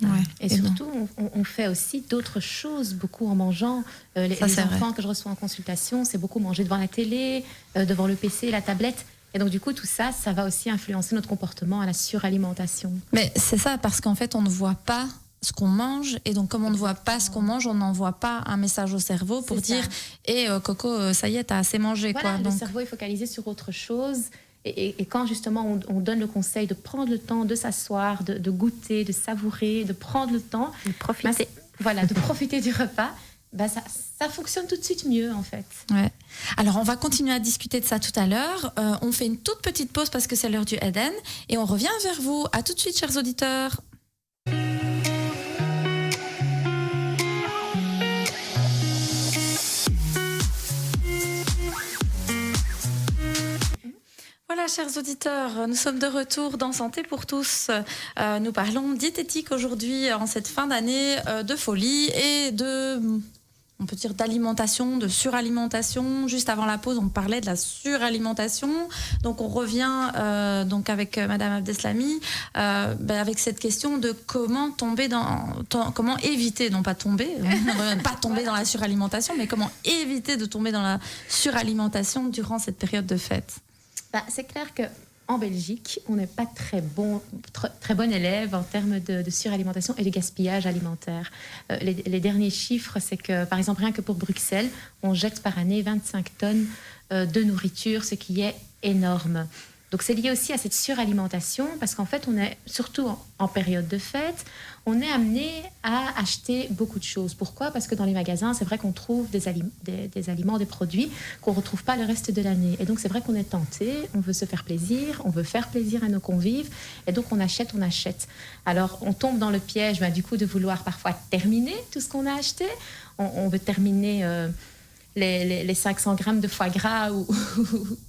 Ouais, et surtout, on fait aussi d'autres choses beaucoup en mangeant. Les enfants que je reçois en consultation, c'est beaucoup manger devant la télé, devant le PC, la tablette. Et donc, du coup, tout ça, ça va aussi influencer notre comportement à la suralimentation. Mais c'est ça, parce qu'en fait, on ne voit pas ce qu'on mange, et donc comme on ne voit pas ce qu'on mange, on n'envoie pas un message au cerveau pour dire Coco, ça y est, t'as assez mangé. Voilà, quoi. Le Donc... cerveau est focalisé sur autre chose. Et quand justement on donne le conseil de prendre le temps de s'asseoir, de goûter, de savourer, de prendre le temps, de profiter. De profiter du repas, ça fonctionne tout de suite mieux en fait. Ouais. Alors on va continuer à discuter de ça tout à l'heure. On fait une toute petite pause parce que c'est l'heure du Eden et on revient vers vous. À tout de suite, chers auditeurs. Voilà, chers auditeurs, nous sommes de retour dans Santé pour tous. Nous parlons diététique aujourd'hui en cette fin d'année de folie et on peut dire d'alimentation, de suralimentation. Juste avant la pause, on parlait de la suralimentation. Donc on revient donc avec Madame Abdeslamy avec cette question de comment comment éviter, non pas tomber, pas tomber dans la suralimentation, mais comment éviter de tomber dans la suralimentation durant cette période de fête. C'est clair qu'en Belgique, on n'est pas très bon élève en termes de suralimentation et de gaspillage alimentaire. Les derniers chiffres, c'est que, par exemple, rien que pour Bruxelles, on jette par année 25 tonnes de nourriture, ce qui est énorme. Donc c'est lié aussi à cette suralimentation parce qu'en fait, on est surtout en période de fête, on est amené à acheter beaucoup de choses. Pourquoi ? Parce que dans les magasins, c'est vrai qu'on trouve des aliments, des produits qu'on ne retrouve pas le reste de l'année. Et donc c'est vrai qu'on est tenté, on veut se faire plaisir, on veut faire plaisir à nos convives, et donc on achète. Alors on tombe dans le piège du coup de vouloir parfois terminer tout ce qu'on a acheté. On veut terminer les 500 grammes de foie gras ou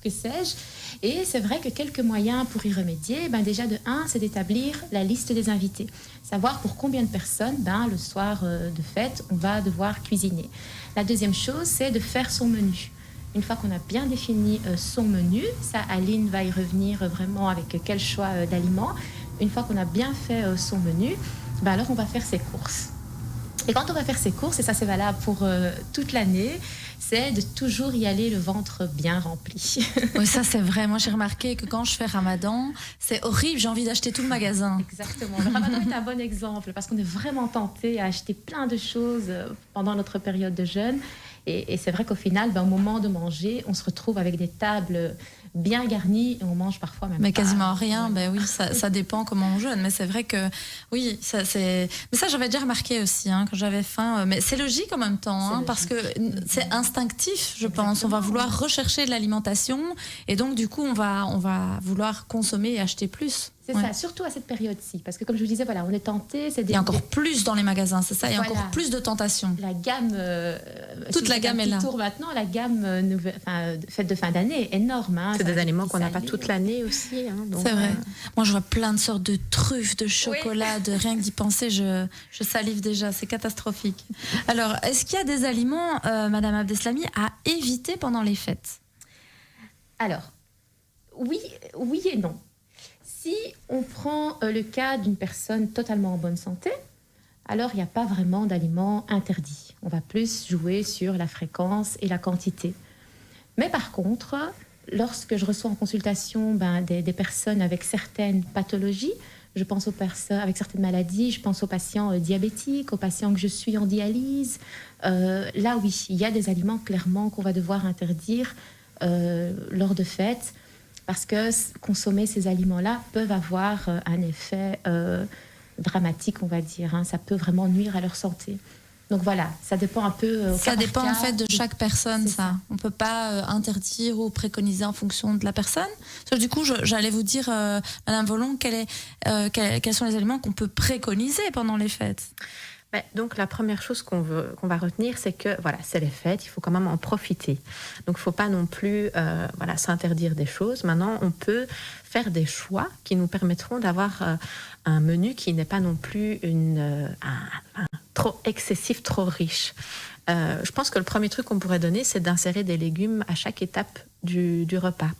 que sais-je. Et c'est vrai que quelques moyens pour y remédier, déjà de 1, c'est d'établir la liste des invités. Savoir pour combien de personnes, le soir de fête, on va devoir cuisiner. La deuxième chose, c'est de faire son menu. Une fois qu'on a bien défini son menu, ça, Aline va y revenir vraiment avec quel choix d'aliments. Une fois qu'on a bien fait son menu, alors on va faire ses courses. Et quand on va faire ses courses, et ça c'est valable pour toute l'année, c'est de toujours y aller le ventre bien rempli. Oui, ça c'est vrai. Moi j'ai remarqué que quand je fais Ramadan, c'est horrible, j'ai envie d'acheter tout le magasin. Exactement. Le Ramadan est un bon exemple parce qu'on est vraiment tenté à acheter plein de choses pendant notre période de jeûne. Et c'est vrai qu'au final, au moment de manger, on se retrouve avec des tables bien garnies et on mange parfois même mais pas. Quasiment rien. Oui, ça dépend comment on jeûne. Mais c'est vrai que oui, ça c'est. Mais ça j'avais déjà remarqué aussi quand j'avais faim. Mais c'est logique en même temps, parce que c'est instinctif, je pense. On va vouloir rechercher de l'alimentation et donc du coup on va vouloir consommer et acheter plus. C'est ça, surtout à cette période-ci. Parce que comme je vous disais, on est tenté. Il y a encore plus dans les magasins, c'est ça. Il y a encore plus de tentations. La gamme... toute la gamme est là. Tour maintenant, la gamme fête de fin d'année est énorme. C'est des aliments qu'on n'a pas toute l'année aussi. Donc, c'est vrai. Moi, je vois plein de sortes de truffes, de chocolat, de rien que d'y penser, je salive déjà. C'est catastrophique. Alors, est-ce qu'il y a des aliments, Madame Abdeslamy, à éviter pendant les fêtes ? Alors, oui et non. Si on prend le cas d'une personne totalement en bonne santé, alors il n'y a pas vraiment d'aliments interdits. On va plus jouer sur la fréquence et la quantité. Mais par contre, lorsque je reçois en consultation des personnes avec certaines pathologies, je pense aux personnes avec certaines maladies, je pense aux patients diabétiques, aux patients que je suis en dialyse. Là, oui, il y a des aliments clairement qu'on va devoir interdire lors de fêtes. Parce que consommer ces aliments-là peuvent avoir un effet dramatique, on va dire. Ça peut vraiment nuire à leur santé. Donc voilà, ça dépend un peu... ça dépend en fait de chaque personne, ça. On ne peut pas interdire ou préconiser en fonction de la personne. Parce que, du coup, j'allais vous dire, Madame Volon, quels sont les aliments qu'on peut préconiser pendant les fêtes ? Donc la première chose qu'on va retenir, c'est que c'est les fêtes, il faut quand même en profiter. Donc il ne faut pas non plus s'interdire des choses. Maintenant, on peut faire des choix qui nous permettront d'avoir un menu qui n'est pas non plus trop excessif, trop riche. Je pense que le premier truc qu'on pourrait donner, c'est d'insérer des légumes à chaque étape du repas.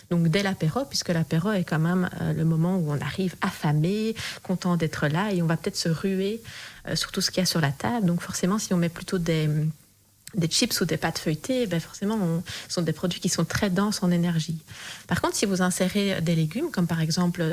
Donc dès l'apéro, puisque l'apéro est quand même le moment où on arrive affamé, content d'être là, et on va peut-être se ruer sur tout ce qu'il y a sur la table. Donc forcément, si on met plutôt des des chips ou des pâtes feuilletées, forcément, ce sont des produits qui sont très denses en énergie. Par contre, si vous insérez des légumes, comme par exemple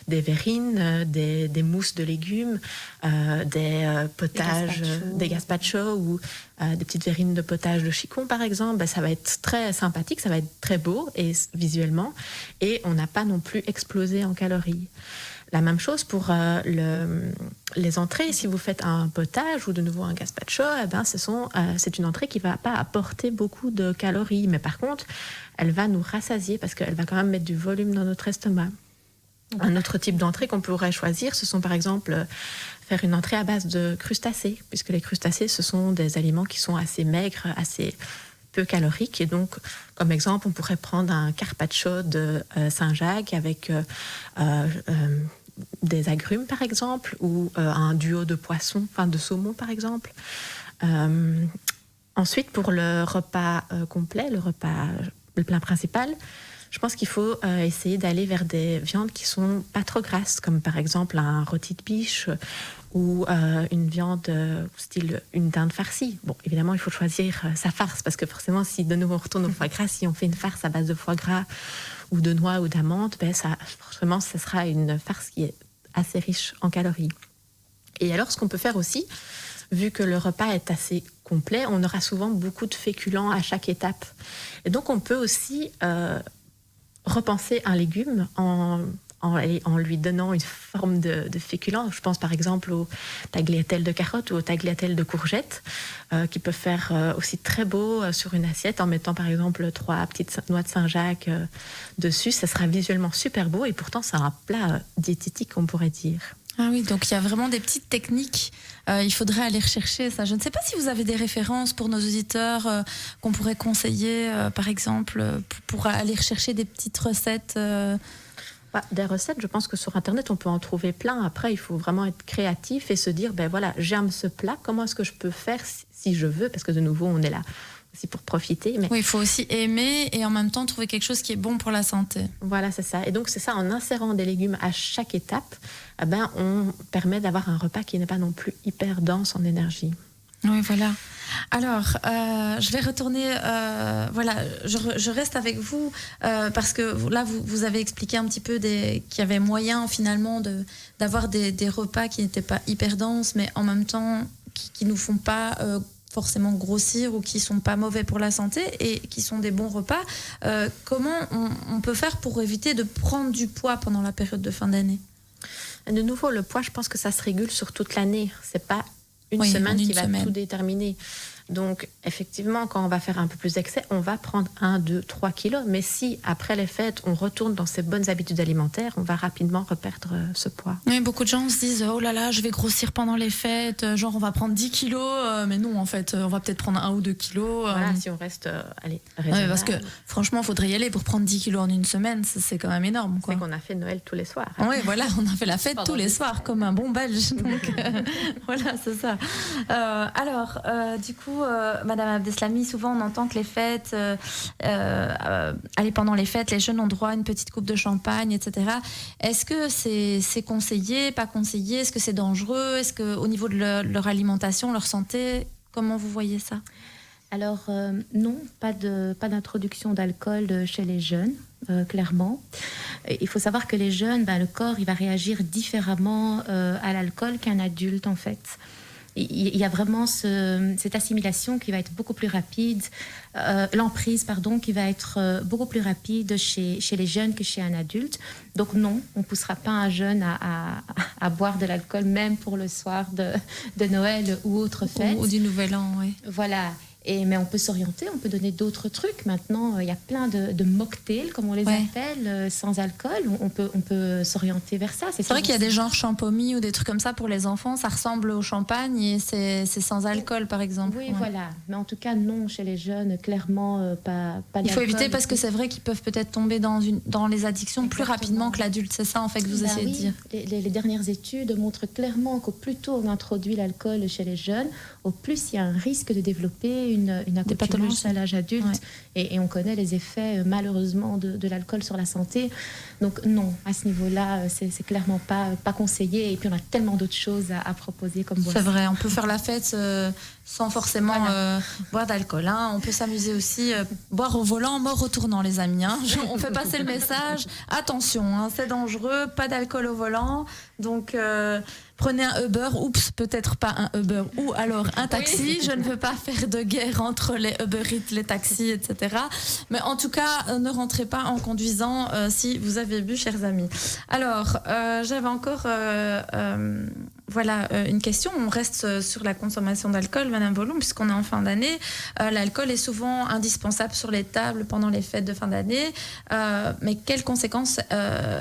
des verrines, des mousses de légumes, des potages, des gazpacho ou des petites verrines de potage de chicon, par exemple, ça va être très sympathique, ça va être très beau et visuellement, et on n'a pas non plus explosé en calories. La même chose pour les entrées. Si vous faites un potage ou de nouveau un gazpacho, c'est une entrée qui ne va pas apporter beaucoup de calories. Mais par contre, elle va nous rassasier parce qu'elle va quand même mettre du volume dans notre estomac. Un autre type d'entrée qu'on pourrait choisir, ce sont par exemple faire une entrée à base de crustacés, puisque les crustacés, ce sont des aliments qui sont assez maigres, assez peu caloriques. Et donc, comme exemple, on pourrait prendre un carpaccio de Saint-Jacques avec des agrumes, par exemple, ou un duo de poissons, enfin de saumon, par exemple. Ensuite, pour le repas complet, le plat principal, je pense qu'il faut essayer d'aller vers des viandes qui sont pas trop grasses, comme par exemple un rôti de biche ou une viande style une dinde farcie. Bon, évidemment, il faut choisir sa farce, parce que forcément, si de nouveau on retourne au foie gras, si on fait une farce à base de foie gras ou de noix ou d'amandes, forcément, ce sera une farce qui est assez riche en calories. Et alors, ce qu'on peut faire aussi, vu que le repas est assez complet, on aura souvent beaucoup de féculents à chaque étape. Et donc, on peut aussi repenser un légume en lui donnant une forme de féculent. Je pense par exemple aux tagliatelles de carottes ou aux tagliatelles de courgettes, qui peuvent faire aussi très beau sur une assiette en mettant par exemple 3 petites noix de Saint-Jacques dessus. Ça sera visuellement super beau et pourtant c'est un plat diététique, on pourrait dire. Ah oui, donc il y a vraiment des petites techniques. Il faudrait aller rechercher ça. Je ne sais pas si vous avez des références pour nos auditeurs qu'on pourrait conseiller, par exemple, pour aller rechercher des petites recettes. Des recettes, je pense que sur Internet, on peut en trouver plein. Après, il faut vraiment être créatif et se dire, voilà, j'aime ce plat, comment est-ce que je peux faire si je veux, parce que de nouveau, on est là aussi pour profiter. Mais... Oui, il faut aussi aimer et en même temps trouver quelque chose qui est bon pour la santé. Voilà, c'est ça. Et donc, c'est ça, en insérant des légumes à chaque étape, on permet d'avoir un repas qui n'est pas non plus hyper dense en énergie. Oui, voilà. Alors, je vais retourner, je reste avec vous parce que là, vous avez expliqué un petit peu qu'il y avait moyen finalement d'avoir des repas qui n'étaient pas hyper denses, mais en même temps qui nous font pas forcément grossir ou qui sont pas mauvais pour la santé et qui sont des bons repas. Comment on peut faire pour éviter de prendre du poids pendant la période de fin d'année ? De nouveau, le poids, je pense que ça se régule sur toute l'année. C'est pas une semaine qui va tout déterminer. Donc, effectivement, quand on va faire un peu plus d'excès, on va prendre 1, 2, 3 kilos. Mais si, après les fêtes, on retourne dans ses bonnes habitudes alimentaires, on va rapidement reperdre ce poids. Oui, beaucoup de gens se disent « Oh là là, je vais grossir pendant les fêtes. Genre, on va prendre 10 kilos. » Mais non, en fait, on va peut-être prendre 1 ou 2 kilos. Voilà, si on reste raisonnable. Parce que, franchement, il faudrait y aller pour prendre 10 kilos en une semaine. C'est quand même énorme, quoi. C'est qu'on a fait Noël tous les soirs. Oui, voilà, on a fait la fête tous les soirs, comme un bon Belge. Donc, voilà, c'est ça. Alors, du coup, Madame Abdeslamy, souvent on entend que les fêtes, pendant les fêtes, les jeunes ont droit à une petite coupe de champagne, etc. Est-ce que c'est conseillé, pas conseillé ? Est-ce que c'est dangereux ? Est-ce qu'au niveau de leur alimentation, leur santé, comment vous voyez ça ? Alors non, pas d'introduction d'alcool chez les jeunes, clairement. Il faut savoir que les jeunes, le corps il va réagir différemment à l'alcool qu'un adulte en fait. Il y a vraiment cette assimilation qui va être beaucoup plus rapide, l'emprise, qui va être beaucoup plus rapide chez les jeunes que chez un adulte. Donc non, on ne poussera pas un jeune à boire de l'alcool, même pour le soir de Noël ou autre fête. Ou du Nouvel An, oui. Voilà. Mais on peut s'orienter, on peut donner d'autres trucs. Maintenant, il y a plein de mocktails, comme on les appelle, sans alcool. On peut s'orienter vers ça. C'est vrai qu'il y a des genres champomis ou des trucs comme ça pour les enfants. Ça ressemble au champagne et c'est sans alcool, par exemple. Oui, voilà. Mais en tout cas, non, chez les jeunes, clairement, pas d'alcool. Il faut éviter parce que c'est vrai qu'ils peuvent peut-être tomber dans les addictions plus rapidement que l'adulte. C'est ça, en fait, que vous essayez de dire. Les dernières études montrent clairement qu'au plus tôt on introduit l'alcool chez les jeunes, au plus il y a un risque de développer une accoutumance pathologies à l'âge adulte et on connaît les effets malheureusement de l'alcool sur la santé. Donc non, à ce niveau-là, c'est clairement pas conseillé. Et puis on a tellement d'autres choses à proposer comme boisson. C'est vrai, on peut faire la fête sans forcément boire d'alcool. Hein. On peut s'amuser aussi, boire au volant, mort au tournant, les amis. Hein. On fait passer le message. Attention, hein, c'est dangereux, pas d'alcool au volant. Donc, prenez un Uber, peut-être pas un Uber, ou alors un taxi. Oui. Je ne veux pas faire de guerre entre les Uber Eats, les taxis, etc. Mais en tout cas, ne rentrez pas en conduisant si vous avez bu, chers amis. Alors, j'avais encore une question. On reste sur la consommation d'alcool, Madame Volon, puisqu'on est en fin d'année. L'alcool est souvent indispensable sur les tables pendant les fêtes de fin d'année. Mais quelles conséquences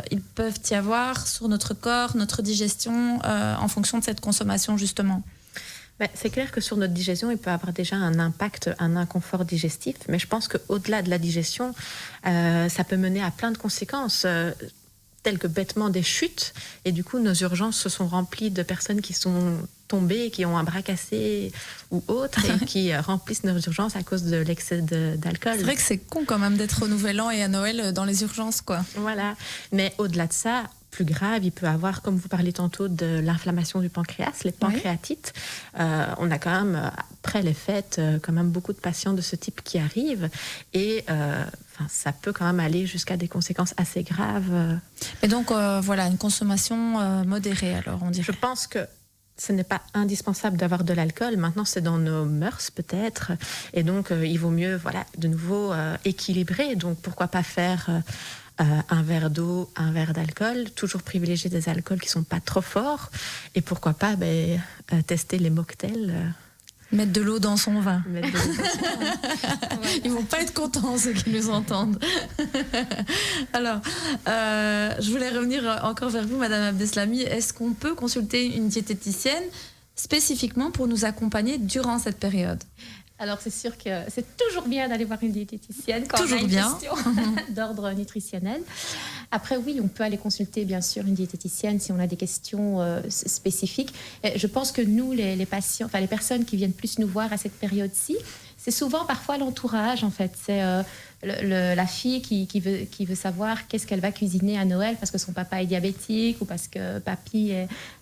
ils peuvent y avoir sur notre corps, notre digestion, en fonction de cette consommation, justement? C'est clair que sur notre digestion, il peut avoir déjà un impact, un inconfort digestif. Mais je pense qu'au-delà de la digestion, ça peut mener à plein de conséquences. Telles que bêtement des chutes, et du coup nos urgences se sont remplies de personnes qui sont tombées, qui ont un bras cassé ou autre, et qui remplissent nos urgences à cause de l'excès d'alcool. C'est vrai que c'est con quand même d'être au Nouvel An et à Noël dans les urgences, quoi. Voilà, mais au-delà de ça, plus grave, il peut avoir, comme vous parliez tantôt, de l'inflammation du pancréas, les pancréatites. On a quand même, après les fêtes, quand même beaucoup de patients de ce type qui arrivent, et ça peut quand même aller jusqu'à des conséquences assez graves. Et donc, une consommation modérée, alors, on dirait. Je pense que ce n'est pas indispensable d'avoir de l'alcool. Maintenant, c'est dans nos mœurs, peut-être. Et donc, il vaut mieux, de nouveau, équilibrer. Donc, pourquoi pas faire un verre d'eau, un verre d'alcool, toujours privilégier des alcools qui ne sont pas trop forts. Et pourquoi pas tester les mocktails. Mettre de l'eau dans son vin. Ils vont pas être contents, ceux qui nous entendent. Alors, je voulais revenir encore vers vous, Madame Abdeslami. Est-ce qu'on peut consulter une diététicienne spécifiquement pour nous accompagner durant cette période? Alors, c'est sûr que c'est toujours bien d'aller voir une diététicienne quand on a une question d'ordre nutritionnel. Après, oui, on peut aller consulter, bien sûr, une diététicienne si on a des questions spécifiques. Et je pense que nous, les patients, les personnes qui viennent plus nous voir à cette période-ci, c'est souvent parfois l'entourage, en fait. C'est la fille qui veut savoir qu'est-ce qu'elle va cuisiner à Noël parce que son papa est diabétique ou parce que papy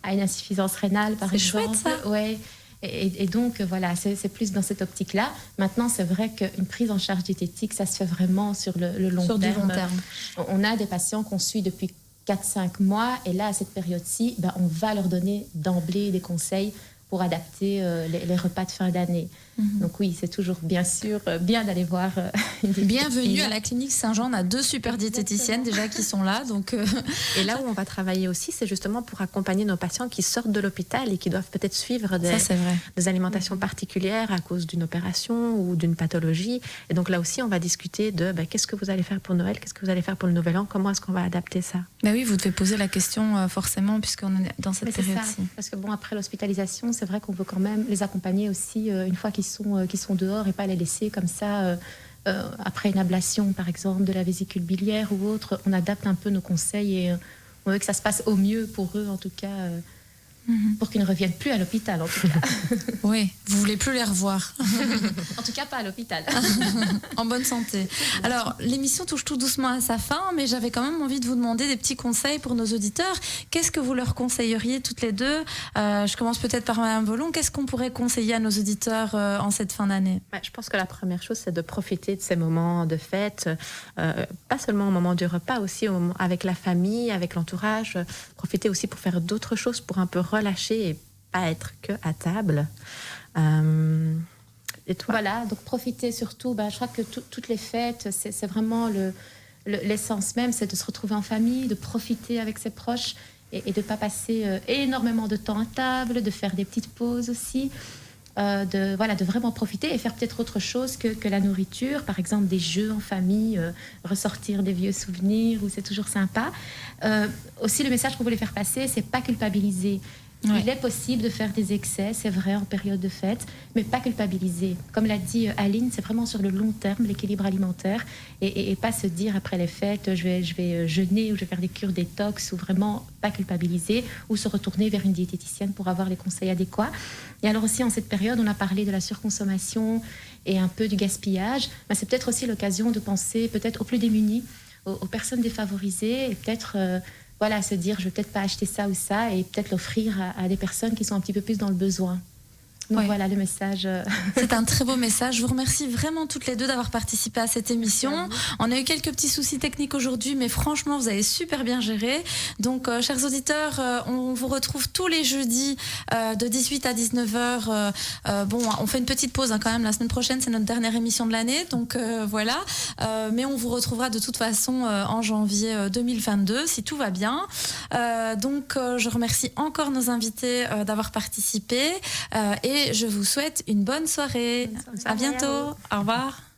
a une insuffisance rénale, par exemple. C'est chouette, ça. Ouais. Et donc, c'est plus dans cette optique-là. Maintenant, c'est vrai qu'une prise en charge diététique, ça se fait vraiment sur le long terme. Du long terme. On a des patients qu'on suit depuis 4-5 mois. Et là, à cette période-ci, on va leur donner d'emblée des conseils pour adapter les repas de fin d'année. Donc oui, c'est toujours bien sûr bien d'aller voir une diététicienne. Bienvenue à la clinique Saint-Jean, on a 2 super diététiciennes déjà qui sont là. Donc Et là où on va travailler aussi, c'est justement pour accompagner nos patients qui sortent de l'hôpital et qui doivent peut-être suivre des alimentations particulières à cause d'une opération ou d'une pathologie. Et donc là aussi, on va discuter de qu'est-ce que vous allez faire pour Noël, qu'est-ce que vous allez faire pour le Nouvel An, comment est-ce qu'on va adapter ça. Oui, vous devez poser la question forcément puisqu'on est dans cette période-ci. Parce que après l'hospitalisation, c'est vrai qu'on veut quand même les accompagner aussi une fois qu'ils sont dehors et pas les laisser comme ça après une ablation par exemple de la vésicule biliaire ou autre. On adapte un peu nos conseils et on veut que ça se passe au mieux pour eux en tout cas pour qu'ils ne reviennent plus à l'hôpital en tout cas. Oui, vous voulez plus les revoir. En tout cas pas à l'hôpital. En bonne santé. Alors l'émission touche tout doucement à sa fin, mais j'avais quand même envie de vous demander des petits conseils pour nos auditeurs. Qu'est-ce que vous leur conseilleriez toutes les deux? Je commence peut-être par Madame Volon. Qu'est-ce qu'on pourrait conseiller à nos auditeurs en cette fin d'année? Je pense que la première chose, c'est de profiter de ces moments de fête, pas seulement au moment du repas, aussi avec la famille, avec l'entourage. Profiter aussi pour faire d'autres choses, pour un peu relâcher et pas être que à table. Et toi? Voilà, donc profiter surtout. Je crois que toutes les fêtes, c'est vraiment l'essence même, c'est de se retrouver en famille, de profiter avec ses proches et de ne pas passer énormément de temps à table, de faire des petites pauses aussi. De vraiment profiter et faire peut-être autre chose que la nourriture, par exemple des jeux en famille, ressortir des vieux souvenirs où c'est toujours sympa. Aussi le message qu'on voulait faire passer, c'est pas culpabiliser. Il est possible de faire des excès, c'est vrai, en période de fête, mais pas culpabiliser. Comme l'a dit Aline, c'est vraiment sur le long terme, l'équilibre alimentaire, et pas se dire après les fêtes, je vais jeûner ou je vais faire des cures détox, ou vraiment pas culpabiliser, ou se retourner vers une diététicienne pour avoir les conseils adéquats. Et alors aussi, en cette période, on a parlé de la surconsommation et un peu du gaspillage. Ben, c'est peut-être aussi l'occasion de penser peut-être aux plus démunis, aux personnes défavorisées, et peut-être... Voilà, se dire, je ne vais peut-être pas acheter ça ou ça, et peut-être l'offrir à des personnes qui sont un petit peu plus dans le besoin. Donc voilà le message. C'est un très beau message. Je vous remercie vraiment toutes les deux d'avoir participé à cette émission. On a eu quelques petits soucis techniques aujourd'hui, mais franchement, vous avez super bien géré. Donc, chers auditeurs, on vous retrouve tous les jeudis de 18 à 19h. Bon, on fait une petite pause quand même. La semaine prochaine, c'est notre dernière émission de l'année. Donc, voilà. Mais on vous retrouvera de toute façon en janvier 2022, si tout va bien. Donc, je remercie encore nos invités d'avoir participé. Et je vous souhaite une bonne soirée. À bientôt. Au revoir.